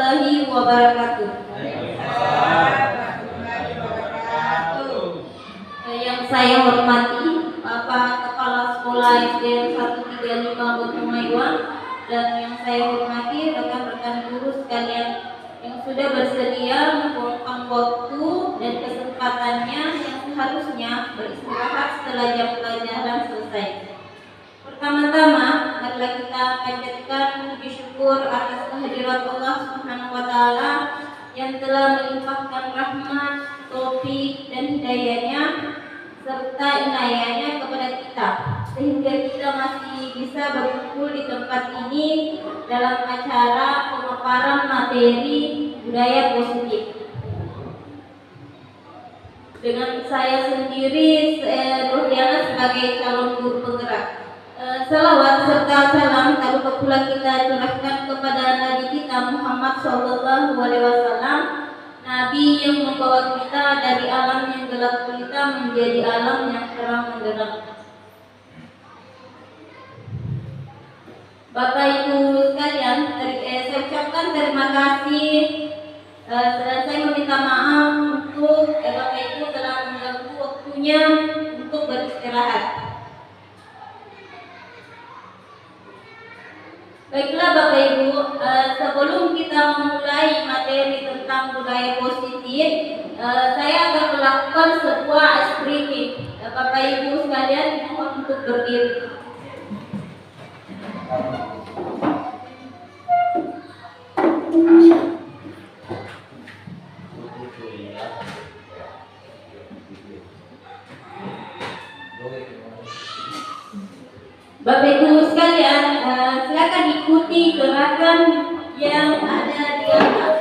warahmatullahi wabarakatuh. Yang saya hormati Bapak Kepala Sekolah SDN 135 Botomaiwan dan yang saya hormati rekan-rekan guru sekalian yang sudah bersedia meluangkan waktu dan kesempatannya yang seharusnya beristirahat setelah jam pelajaran selesai. Pertama-tama, marilah kita panjatkan puji syukur atas kehadiran Allah Subhanahu wa taala yang telah melimpahkan rahmat, taufik dan hidayahnya serta inayahnya kepada kita sehingga kita masih bisa berkumpul di tempat ini dalam acara pemaparan materi budaya positif. Dengan saya sendiri, Nurdiana sebagai calon guru penggerak. Salawat serta salam tak lupa pula kita curahkan kepada Nabi kita Muhammad SAW, Nabi yang membawa kita dari alam yang gelap gulita menjadi alam yang terang benderang. Bapak Ibu sekalian, saya ucapkan terima kasih dan saya meminta maaf untuk Bapak Ibu telah mengganggu waktunya untuk beristirahat. Baiklah Bapak Ibu, sebelum kita memulai materi tentang budaya positif, saya akan melakukan sebuah ice breaking. Bapak Ibu sekalian mohon untuk berdiri. Bapak Ibu sekalian, silakan ikuti gerakan yang ada di atas.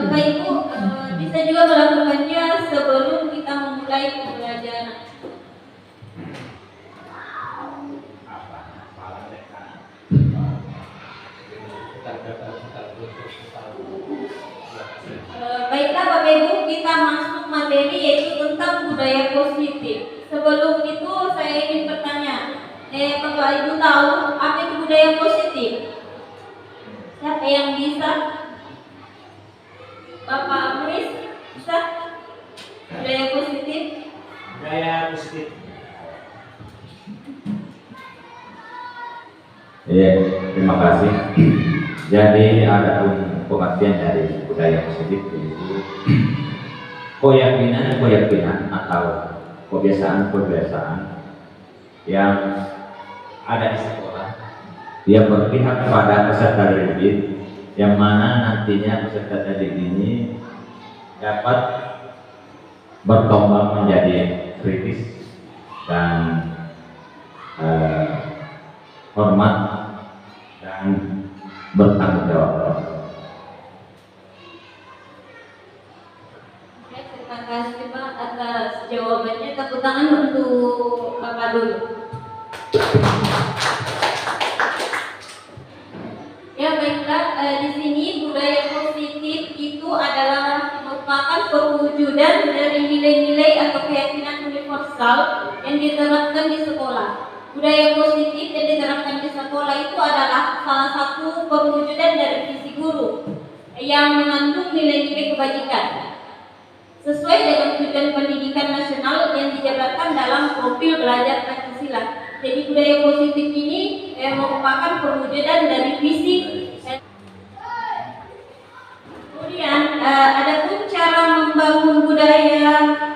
Bapak Ibu bisa juga melakukannya sebelum memulai pembelajaran. Baiklah Bapak Ibu, kita masuk materi yaitu tentang budaya positif. Sebelum itu saya ingin bertanya, Bapak Ibu tahu apa itu budaya positif? Siapa yang bisa? Bapak Muris bisa? Budaya positif? Budaya positif. Ya, terima kasih. Jadi ada pengertian dari budaya positif yaitu keyakinan atau kebiasaan yang ada di sekolah yang berpihak kepada peserta didik, yang mana nantinya peserta didik ini dapat berkembang menjadi kritis dan hormat dan bertanggung jawab. Terima kasih Pak atas jawabannya. Tepuk tangan untuk Bapak dulu. Ya baiklah, di sini budaya positif itu adalah merupakan perwujudan dari nilai-nilai atau keyakinan universal yang diterapkan di sekolah. Budaya positif yang diterapkan di sekolah itu adalah salah satu perwujudan dari visi guru yang mengandung nilai-nilai kebajikan sesuai dengan tujuan pendidikan nasional yang dijabarkan dalam profil belajar Pancasila. Jadi budaya positif ini merupakan perwujudan dari visi. Kemudian ada pun cara membangun budaya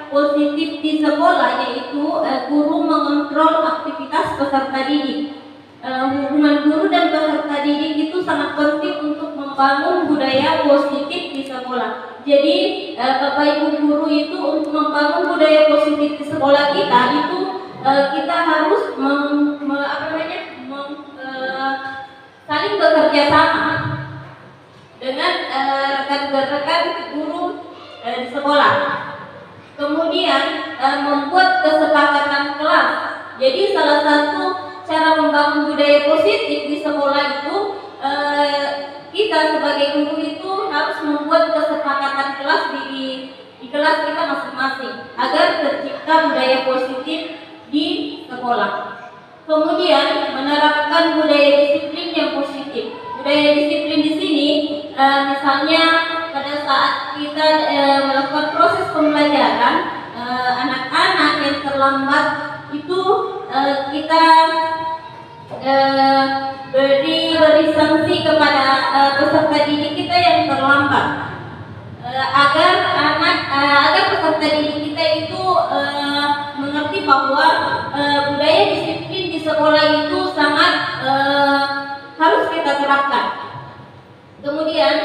positif di sekolah, yaitu guru mengontrol aktivitas peserta didik. Hubungan guru dan peserta didik itu sangat penting untuk membangun budaya positif di sekolah. Jadi Bapak Ibu guru itu untuk membangun budaya positif di sekolah kita itu kita harus saling bekerja sama dengan rekan-rekan guru di sekolah. Kemudian membuat kesepakatan kelas. Jadi salah satu cara membangun budaya positif di sekolah itu kita sebagai guru itu harus membuat kesepakatan kelas di kelas kita masing-masing agar tercipta budaya positif di sekolah. Kemudian menerapkan budaya disiplin yang positif. Budaya disiplin di sini misalnya pada saat kita melakukan proses pembelajaran, anak-anak yang terlambat itu kita beri sanksi kepada peserta didik kita yang terlambat agar peserta didik kita itu mengerti bahwa budaya disiplin di sekolah itu sangat harus kita terapkan. Kemudian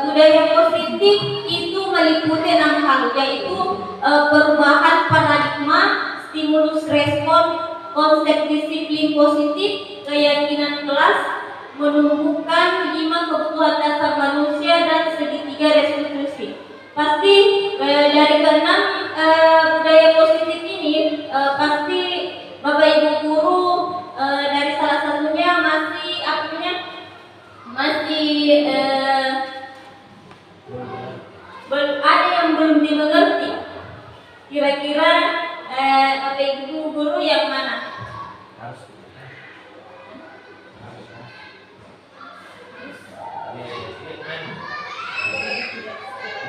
budaya positif itu meliputi 6 hal, yaitu perubahan paradigma, stimulus respon, konsep disiplin positif, keyakinan kelas, menumbuhkan 5 kebutuhan dasar manusia, dan segitiga restitusi. Pasti dari ke-6 budaya positif ini pasti Bapak Ibu guru dari salah satunya masih ada yang belum dimengerti. Kira-kira Bapak Ibu guru yang mana?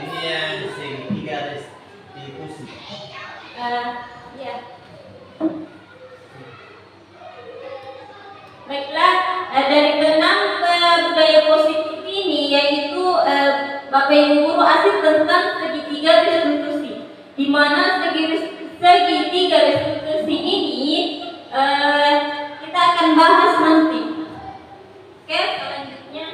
Ini yang segitiga restitusi. Ya. Baiklah, dari ke-6 budaya positif ini yaitu Bapak Ibu guru asik tentang segitiga restitusi, di mana segitiga restitusi ini kita akan bahas nanti. Oke, selanjutnya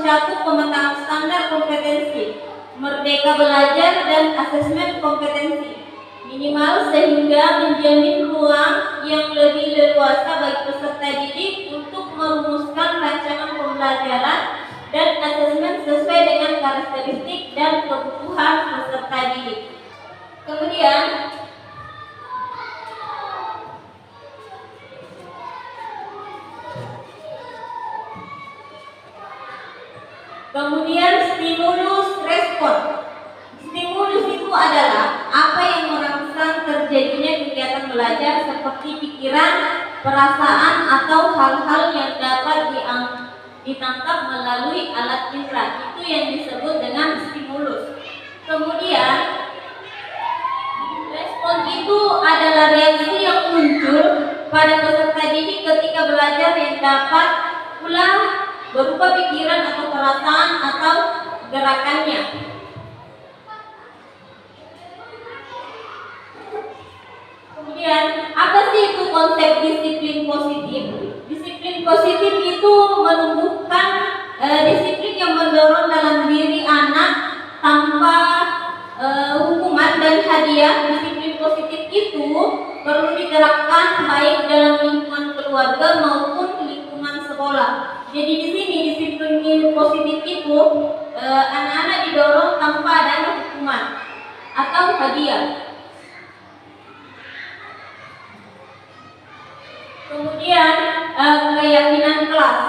mencakup pemetaan standar kompetensi, merdeka belajar, dan asesmen kompetensi minimal sehingga menjamin ruang yang lebih leluasa bagi peserta didik untuk merumuskan rancangan pembelajaran dan asesmen sesuai dengan karakteristik dan kebutuhan peserta didik. Kemudian stimulus respon. Stimulus itu adalah apa yang merangsang terjadinya kegiatan belajar seperti pikiran, perasaan, atau hal-hal yang dapat ditangkap melalui alat indera. Itu yang disebut dengan stimulus. Kemudian respon itu adalah reaksi yang muncul pada peserta didik ketika belajar yang dapat pula berupa pikiran atau perasaan atau gerakannya. Kemudian, apa sih itu konsep disiplin positif? Disiplin positif itu menumbuhkan disiplin yang mendorong dalam diri anak tanpa hukuman dan hadiah. Disiplin positif itu perlu diterapkan baik dalam lingkungan keluarga maupun lingkungan sekolah. Jadi di sini disiplin positif itu anak-anak didorong tanpa adanya hukuman atau hadiah. Kemudian keyakinan kelas.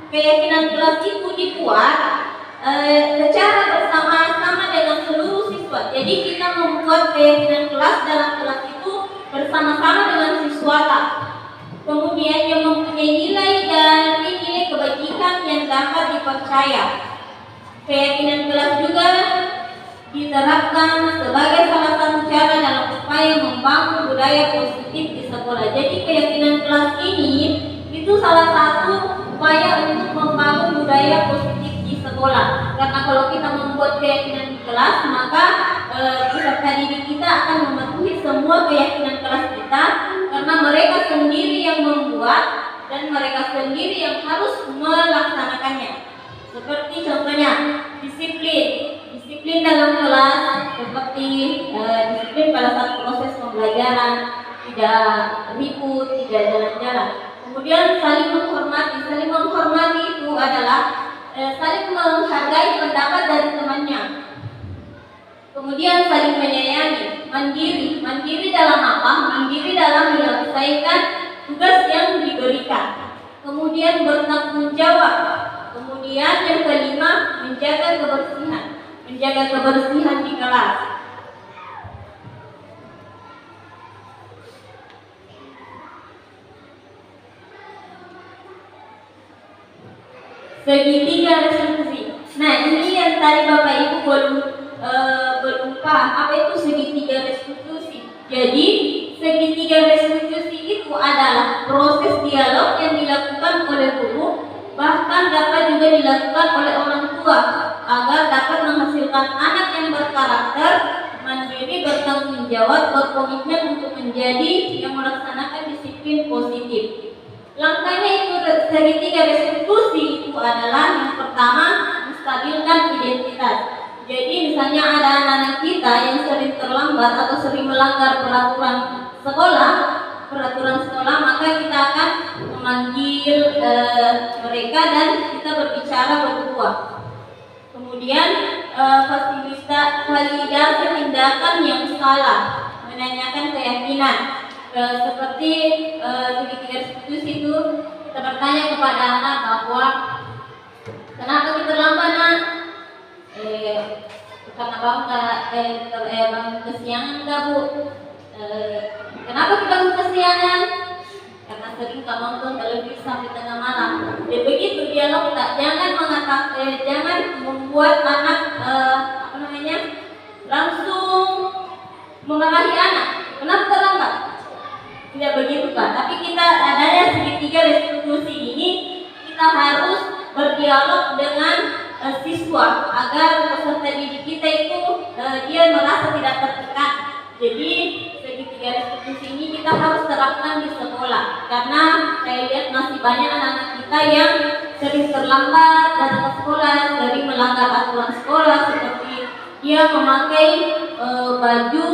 Keyakinan kelas itu dibuat secara bersama-sama dengan seluruh siswa. Jadi kita membuat keyakinan kelas dalam kelas itu bersama-sama dengan siswa. Kemudian yang mempunyai nilai dan nilai kebajikan yang dapat dipercaya. Keyakinan kelas juga diterapkan sebagai salah satu cara dalam upaya membangun budaya positif di sekolah. Jadi keyakinan kelas ini itu salah satu upaya untuk membangun budaya positif di sekolah. Karena kalau kita membuat keyakinan di kelas, maka peserta didik kita akan mematuhi semua keyakinan kelas kita, karena mereka sendiri yang membuat dan mereka sendiri yang harus melaksanakannya. Seperti contohnya disiplin dalam kelas, seperti disiplin pada saat proses pembelajaran, tidak ribut, tidak jalan-jalan. Kemudian saling menghormati. Saling menghormati itu adalah saling menghargai pendapat dari temannya. Kemudian saling menyayangi. Mandiri dalam apa? Mandiri dalam menyelesaikan tugas yang diberikan. Kemudian bertanggung jawab. Kemudian yang kelima, menjaga kebersihan di kelas. Segitiga restitusi. Nah, ini yang tadi Bapak Ibu belum paham apa itu segitiga restitusi. Jadi segitiga restitusi itu adalah proses dialog yang dilakukan oleh guru, bahkan dapat juga dilakukan oleh orang tua agar dapat menghasilkan anak yang berkarakter, mandiri, bertanggung jawab, berkomitmen untuk menjadi yang melaksanakan disiplin positif. Langkahnya itu segitiga restitusi itu adalah yang pertama, menstabilkan identitas. Jadi misalnya ada anak-anak kita yang sering terlambat atau sering melanggar peraturan sekolah, maka kita akan memanggil mereka dan kita berbicara berdua. Kemudian validasi tindakan yang salah, menanyakan keyakinan. Seperti segitiga restitusi itu kita bertanya kepada anak bahwa kenapa kita terlambat, nak? Karena bangun kesiangan enggak, Bu? Kenapa kita bangun kesiangan? Karena sering nonton televisi sampai tengah malam. Jadi begitu dialog, jangan jangan membuat anak langsung memarahi anak. Kenapa terlambat? Tidak begitu, Pak. Tapi kita adanya segitiga restitusi ini, kita harus berdialog dengan siswa agar peserta didik kita itu dia merasa tidak tertekan. Jadi segitiga restitusi ini kita harus terapkan di sekolah, karena saya lihat masih banyak anak-anak kita yang sering terlambat datang ke sekolah, melanggar aturan sekolah seperti dia memakai baju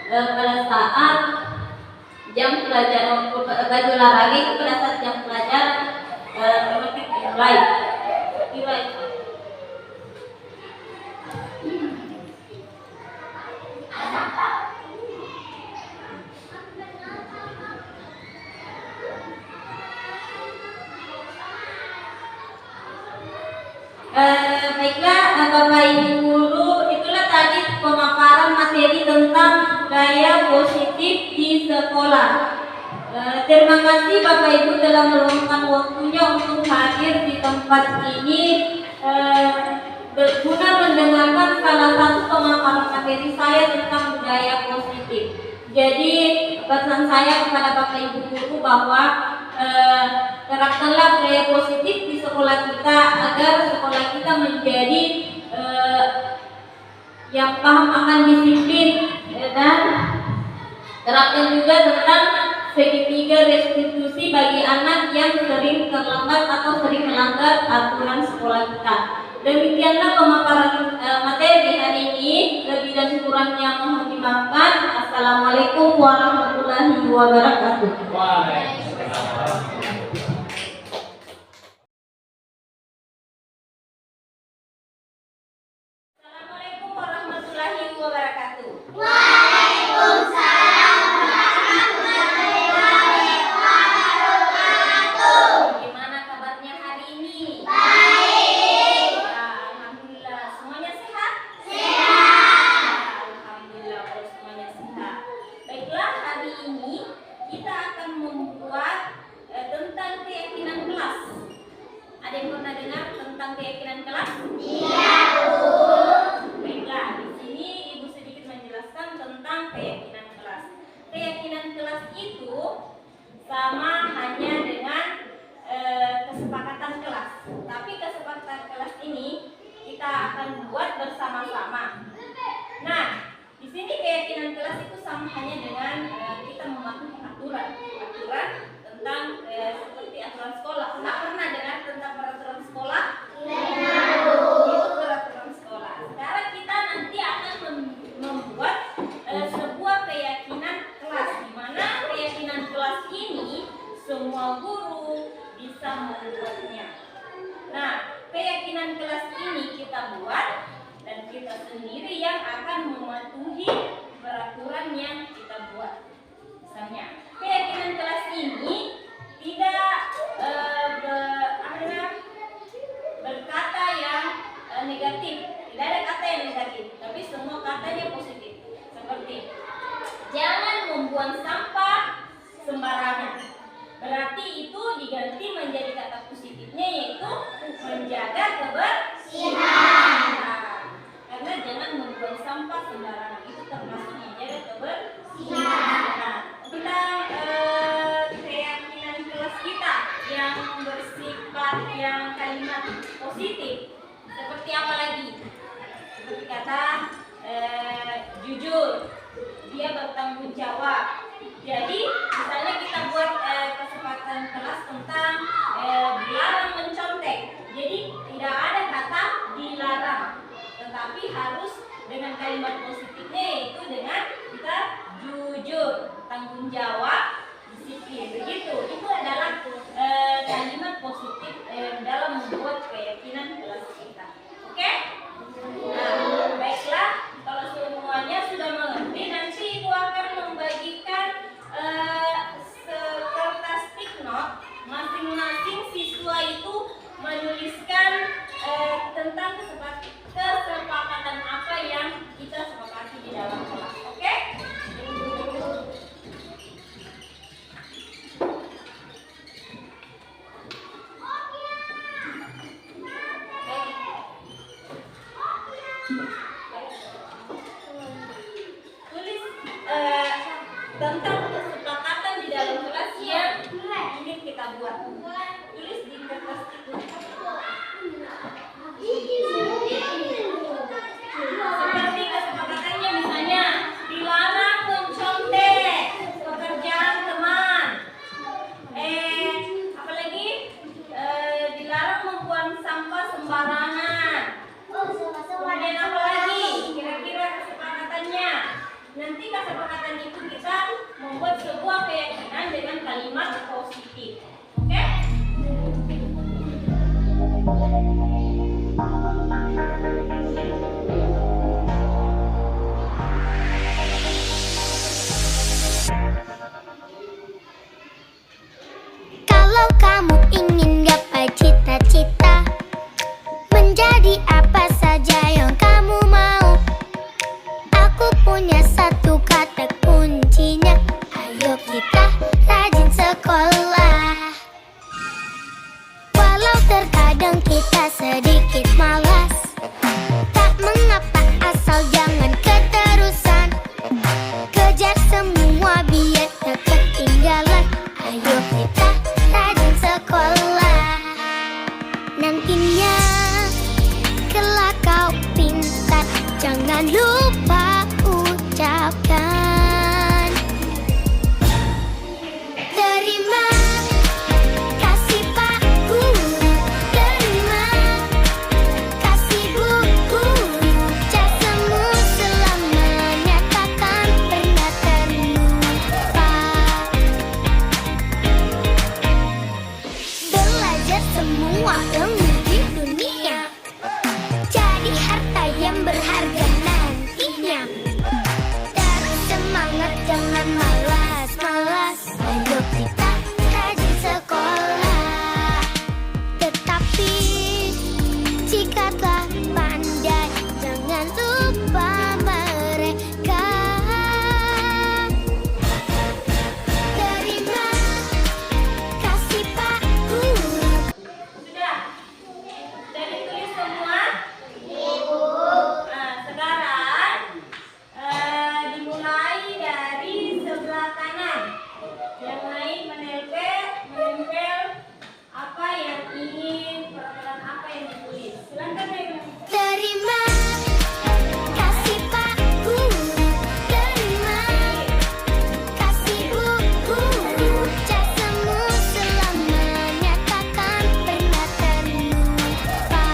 pada saat jam pelajaran, baju olahraga itu pada saat jam pelajaran seperti lain. Baiklah Bapak Ibu guru, itulah tadi pemaparan materi tentang gaya positif di sekolah. Terima kasih Bapak Ibu telah meluangkan waktunya untuk hadir di tempat ini guna mendengarkan salah satu pemaparan materi saya tentang budaya positif. Jadi pesan saya kepada Bapak Ibu guru bahwa terapkanlah budaya positif di sekolah kita agar sekolah kita menjadi yang paham akan disiplin, dan terapkan juga tentang segitiga restitusi bagi anak yang sering terlambat atau sering melanggar aturan sekolah kita. Demikianlah pemaparan materi hari ini. Lebih dan kurangnya mohon dimaafkan. Assalamualaikum warahmatullahi wabarakatuh. Assalamualaikum warahmatullahi wabarakatuh. Gimana kabarnya hari ini? Baik. Alhamdulillah. Semuanya sehat? Sehat. Alhamdulillah kalau semuanya sehat. Baiklah, hari ini kita akan membuat tentang keyakinan kelas. Ada yang pernah dengar tentang keyakinan kelas? Iya, Bu. Baiklah, di sini Ibu sedikit menjelaskan tentang keyakinan kelas. Keyakinan kelas itu sama hanya dengan kesepakatan kelas. Tapi kesepakatan kelas ini kita akan buat bersama-sama. Nah, di sini keyakinan kelas itu sama hanya dengan kita mematuhi aturan tentang seperti aturan sekolah. Nggak pernah dengar tentang peraturan sekolah? Itu peraturan sekolah. Sekarang kita nanti akan membuat sebuah keyakinan kelas, di mana keyakinan kelas ini semua guru bisa membuatnya. Nah, keyakinan kelas ini kita buat dan kita sendiri yang akan mematuhi peraturan yang kita buat. Misalnya, keyakinan kelas ini tidak berkata yang negatif. Tidak ada kata yang negatif, tapi semua katanya positif. Seperti jangan membuang sampah sembarangan. Berarti itu diganti menjadi kata positifnya, yaitu menjaga kebersihan. Karena jangan membuang sampah sembarangan itu termasuk menjaga kebersihan. Tentang keyakinan kelas kita yang bersifat yang kalimat positif, seperti apa lagi? Seperti kata jujur, dia bertanggung jawab. Jadi misalnya kita buat kesepakatan kelas tentang dilarang mencontek. Jadi tidak ada kata dilarang, tetapi harus dengan kalimat positifnya, yaitu dengan kita jujur, tanggung jawab, disiplin. Begitu. Itu adalah kalimat positif dalam membuat keyakinan kelas kita. Oke? Nah, baiklah. Kalau semuanya sudah mengerti, nanti Ibu akan membagikan kertas stick note. Masing-masing siswa itu menuliskan tentang kesepakatan apa yang kita sepakati di dalam kelas. Oke? Tulis tentang kesepakatan di dalam kelas yang ingin kita buat. Tulis di kertas itu. Seperti kesepakatannya, misalnya dilarang mencontek, pekerjaan teman. Apalagi dilarang membuang sampah sembarangan. Kalau kamu ingin gapai cita-cita, menjadi apa saja yang kamu mau, aku punya satu kata kuncinya. Ayo kita rajin sekolah. Walau terkadang kita sedikit malas, tak mengapa asal jangan keterusan. Kejar semua biar tak ketinggalan. Ayo kita rajin sekolah. Nantinya kelak kau pintar, jangan lupa ucapkan terima kasih Pak Guru, terima kasih Bu Guru, jasamu selamanya takkan pernah terlupa. Belajar semua ilmu di dunia, jadi harta yang berharga nantinya. Terus semangat, jangan malas-malas. Ayo kita rajin sekolah. Tetapi jika telah pandai, jangan lupa mereka. Terima kasih Pak Guru. Sudah? Sudah ditulis semua? Nah, sekarang dimulai dari sebelah kanan. Yang lain menempel apa yang ingin, peraturan apa yang ditulis. Silakan Ibu. Terima kasih Pak Guru, terima kasih Bu Guru, jasamu selamanya takkan pernah terlupa.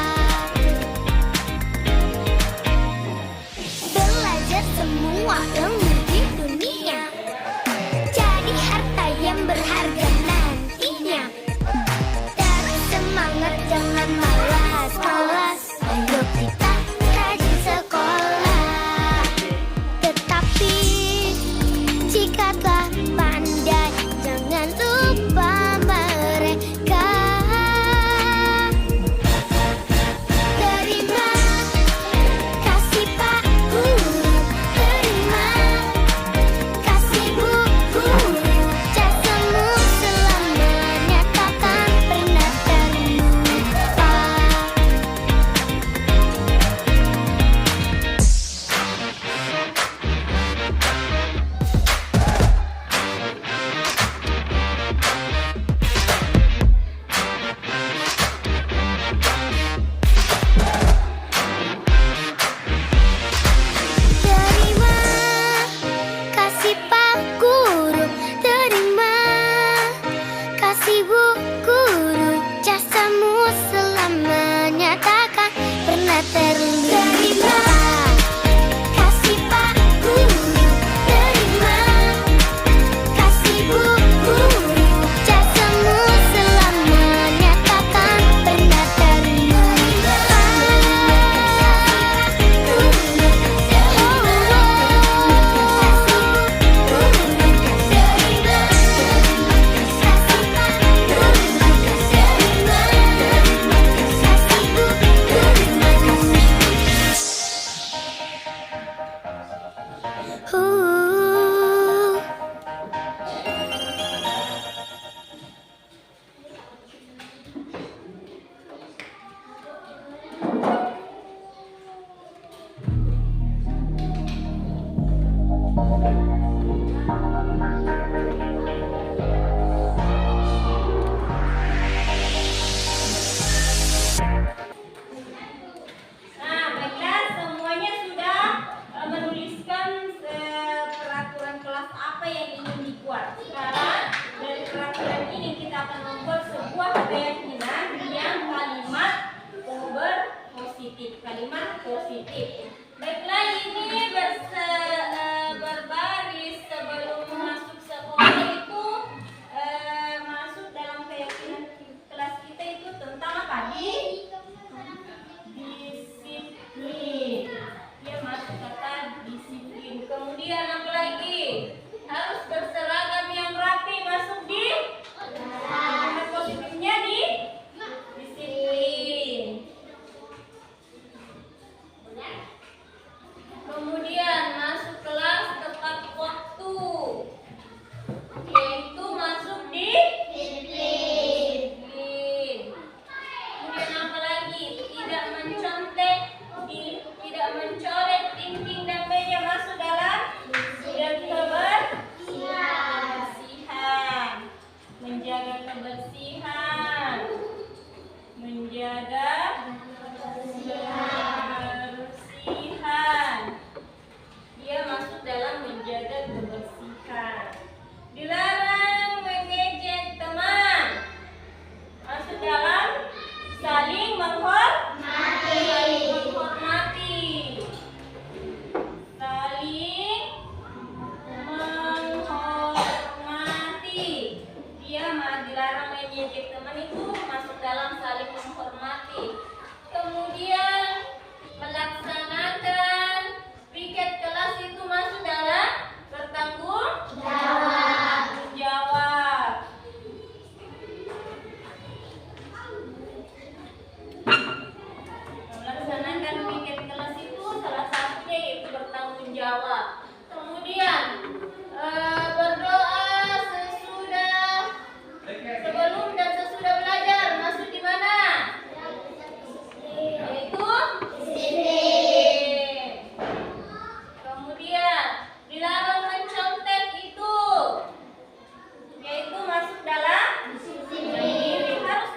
Belajar semua ilmu di dunia, jadi harta yang berharga nantinya. Terus semangat, jangan malas-malas. Ayo kita rajin sekolah. Tetapi jika telah pandai, jangan lupa mereka. Terima kasih Pak Guru, terima kasih Bu Guru, jasamu selamanya takkan pernah terlupa. Terima kasih Pak Guru, terima kasih Bu Guru, jasamu selamanya takkan pernah terlupa. Terima kasih Pak Guru, terima kasih Bu Guru, jasamu selamanya takkan pernah terlupa. Nah, baiklah, semuanya sudah menuliskan peraturan kelas apa yang ingin dibuat. Sekarang dari peraturan ini kita akan membuat sebuah keyakinan yang kalimat positif. Kalimat positif. Baiklah, ini berbaris sebelum masuk sekolah itu masuk dalam keyakinan kelas kita itu tentang apa? menjaga kebersihan. Dia masuk dalam menjaga kebersihan. Dilarang mengejek teman. Masuk dalam saling menghormati. Saling menghormati. Dia dilarang mengejek teman itu masuk dalam saling menghormati. Kemudian melaksanakan piket kelas itu masuk dalam bertanggung jawab. Melaksanakan piket kelas itu salah satunya yaitu bertanggung jawab. Kemudian berdoa sebelum dan sesudah belajar masuk di mana? Yaitu disiplin. Kemudian dilarang mencontek itu, yaitu masuk dalam disiplin. Harus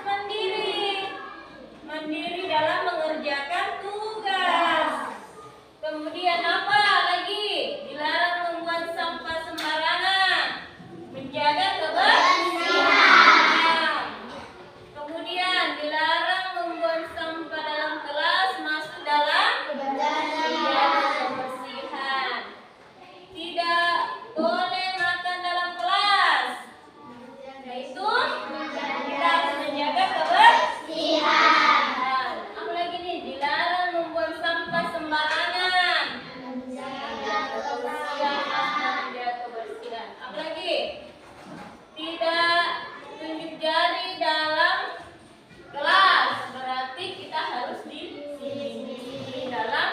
mandiri dalam mengerjakan tugas. Kemudian apa lagi? Dilarang membuang sampah sembarangan, menjaga kebersihan. Kemudian dilarang membuang sampah dalam kelas, masuk dalam menjaga kebersihan. Tidak boleh makan dalam kelas, yaitu kita harus menjaga kebersihan. Apalagi nih, dilarang membuang sampah sembarangan, menjaga kebersihan. Apalagi tidak tunjuk jari dalam kelas, berarti kita harus disiplin dalam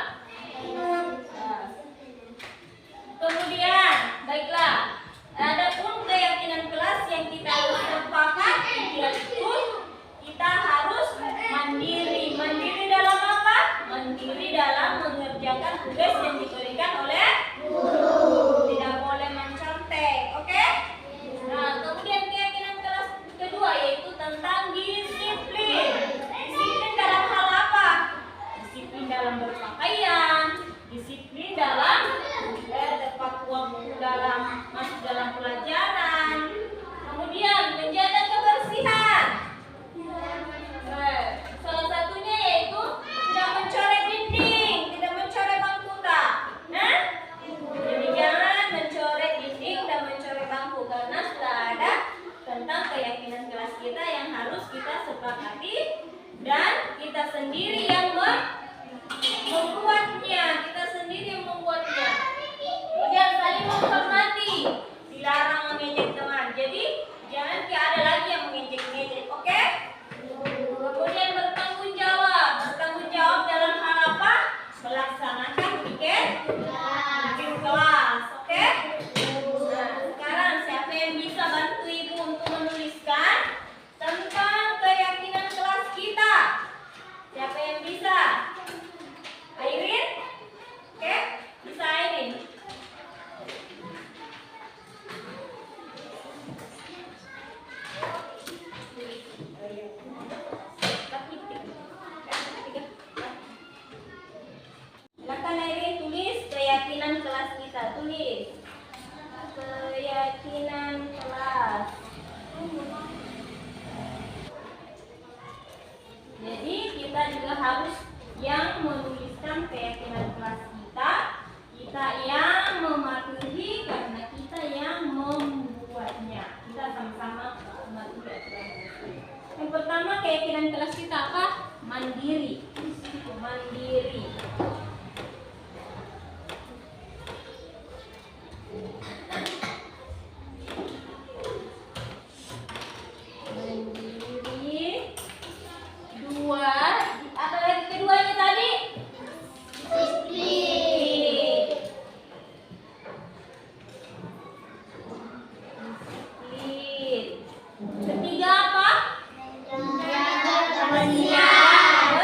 kelas. Kemudian, baiklah, adapun keyakinan kelas yang kita harus sepakati, yaitu kita harus mandiri. Mandiri dalam apa? Mandiri dalam mengerjakan tugas yang diberikan oleh guru. Tidak boleh mencontek, oke? Nah, kemudian keyakinan kelas kedua yaitu tentang disiplin. Disiplin dalam hal apa? Disiplin dalam berpakaian, disiplin dalam tepat waktu dalam masuk dalam pelajaran. Kemudian menjaga kebersihan. Salah satunya yaitu tidak mencoret dinding, tidak mencoret bangku tak. Nah, jadi jangan mencoret dinding dan mencoret bangku, karena sudah ada tentang keyakinan kelas kita yang harus kita sepakati dan kita sendiri yang membuatnya. Kita sendiri yang membuatnya. Kemudian saling menghormati, dilarang mengejek teman. Jadi jangan ada lagi yang mengejek-ngejek, oke? Kemudian bertanggung jawab dalam hal apa? Melaksanakan piket kelas, oke? Nah, sekarang siapa yang bisa bantu ibu untuk menuliskan tentang keyakinan kelas kita? Siapa yang bisa? Airin? Oke? Bisa Airin? Silakan Airin tulis keyakinan kelas kita. Tulis keyakinan kelas. Jadi kita juga harus yang menuliskan keyakinan kelas kita. Kita yang mematuhi karena kita yang membuatnya. Kita sama-sama mematuhi aturan. Yang pertama keyakinan kelas kita apa? Mandiri. Mandiri. Dua, apa lagi keduanya tadi? Disiplin. Ketiga apa? Menjaga kebersihan.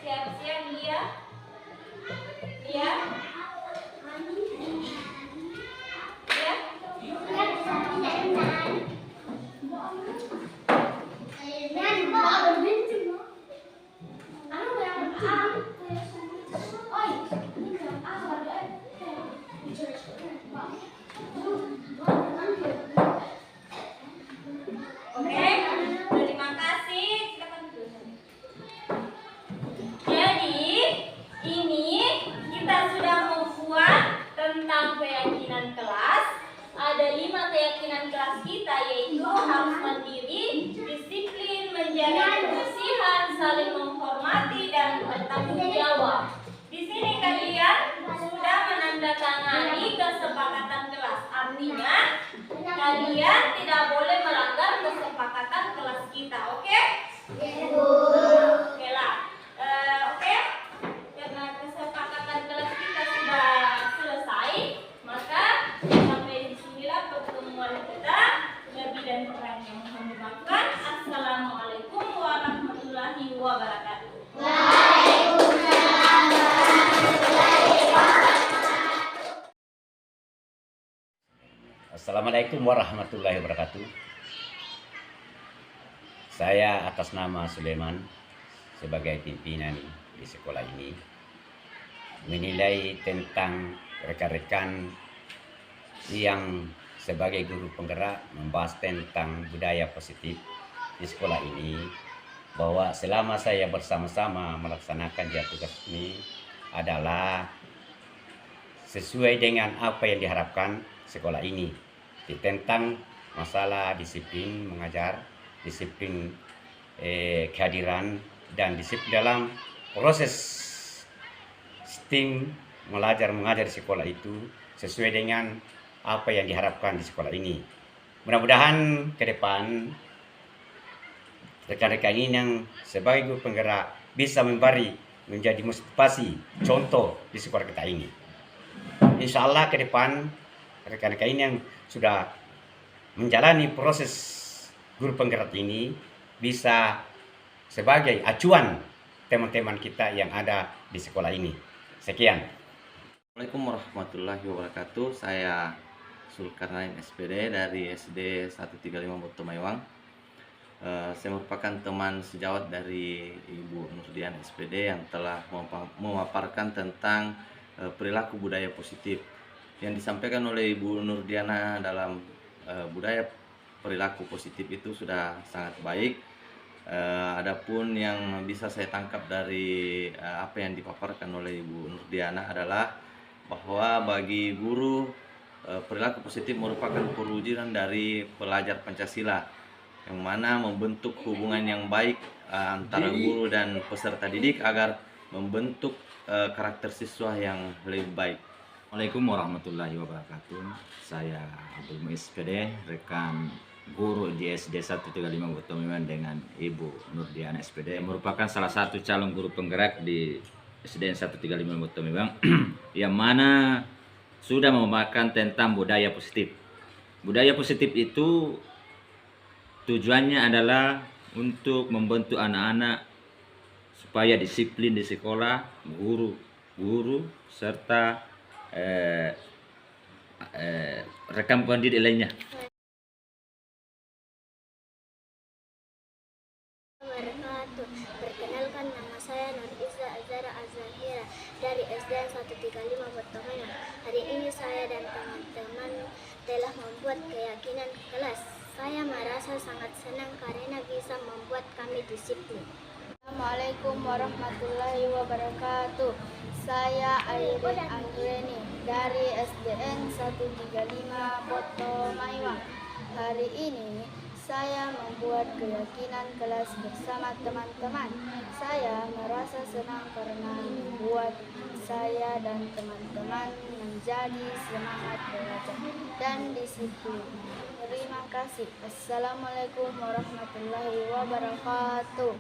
Siap-siap dia. Dia. Oke, terima kasih. Silakan duduk. Jadi, ini kita sudah membuat tentang keyakinan kelas. Ada 5 keyakinan kelas kita, yaitu harus mandiri, disiplin, menjaga kebersihan, saling menghormati, dan bertanggung jawab. Di sini kalian sudah menandatangani kesepakatan kelas. Artinya, kalian tidak boleh melanggar kesepakatan kelas kita, oke? Oke lah. Oke? Karena kesepakatan kelas kita sudah selesai, maka sampai disinilah pertemuan kita. Lebih dan kurangnya mohon dimaafkan. Assalamualaikum warahmatullahi wabarakatuh. Assalamualaikum warahmatullahi wabarakatuh. Saya atas nama Sulaiman sebagai pimpinan di sekolah ini menilai tentang rekan-rekan yang sebagai guru penggerak membahas tentang budaya positif di sekolah ini, bahwa selama saya bersama-sama melaksanakan tugas ini adalah sesuai dengan apa yang diharapkan sekolah ini tentang masalah disiplin mengajar, disiplin kehadiran, dan disiplin dalam proses STEAM mengajar di sekolah itu sesuai dengan apa yang diharapkan di sekolah ini. Mudah-mudahan ke depan rekan-rekan ini yang sebagai guru penggerak bisa menjadi motivasi contoh di sekolah kita ini. Insya Allah ke depan rekan-rekan ini yang sudah menjalani proses guru penggerak ini bisa sebagai acuan teman-teman kita yang ada di sekolah ini. Sekian. Assalamualaikum warahmatullahi wabarakatuh. Saya Zulkarnain SPD dari SD 135 Boto Maiwang. Saya merupakan teman sejawat dari Ibu Nurdiana SPD yang telah memaparkan tentang perilaku budaya positif. Yang disampaikan oleh Ibu Nurdiana dalam budaya perilaku positif itu sudah sangat baik. Adapun yang bisa saya tangkap dari apa yang dipaparkan oleh Ibu Nurdiana adalah bahwa bagi guru perilaku positif merupakan perwujudan dari pelajar Pancasila, yang mana membentuk hubungan yang baik antara guru dan peserta didik agar membentuk karakter siswa yang lebih baik. Assalamualaikum warahmatullahi wabarakatuh. Saya Abdul Muiz SPD, rekan guru di SD 135 Boto Maiwang dengan Ibu Nurdiana SPD, merupakan salah satu calon guru penggerak di SDN 135 Boto Maiwang yang mana sudah memaparkan tentang budaya positif. Budaya positif itu tujuannya adalah untuk membentuk anak-anak supaya disiplin di sekolah, guru serta rekan pendidik lainnya. Perkenalkan, nama saya Nur Iza Azara Azahira dari SDN 135 Boto Maiwang. Hari ini saya dan teman-teman telah membuat keyakinan kelas. Saya merasa sangat senang karena bisa membuat kami disiplin. Assalamualaikum warahmatullahi wabarakatuh. Saya Airin Anggreni dari SDN 135 Boto Maiwang. Hari ini saya membuat keyakinan kelas bersama teman-teman. Saya merasa senang karena membuat saya dan teman-teman menjadi semangat belajar dan disiplin. Terima kasih. Assalamualaikum warahmatullahi wabarakatuh.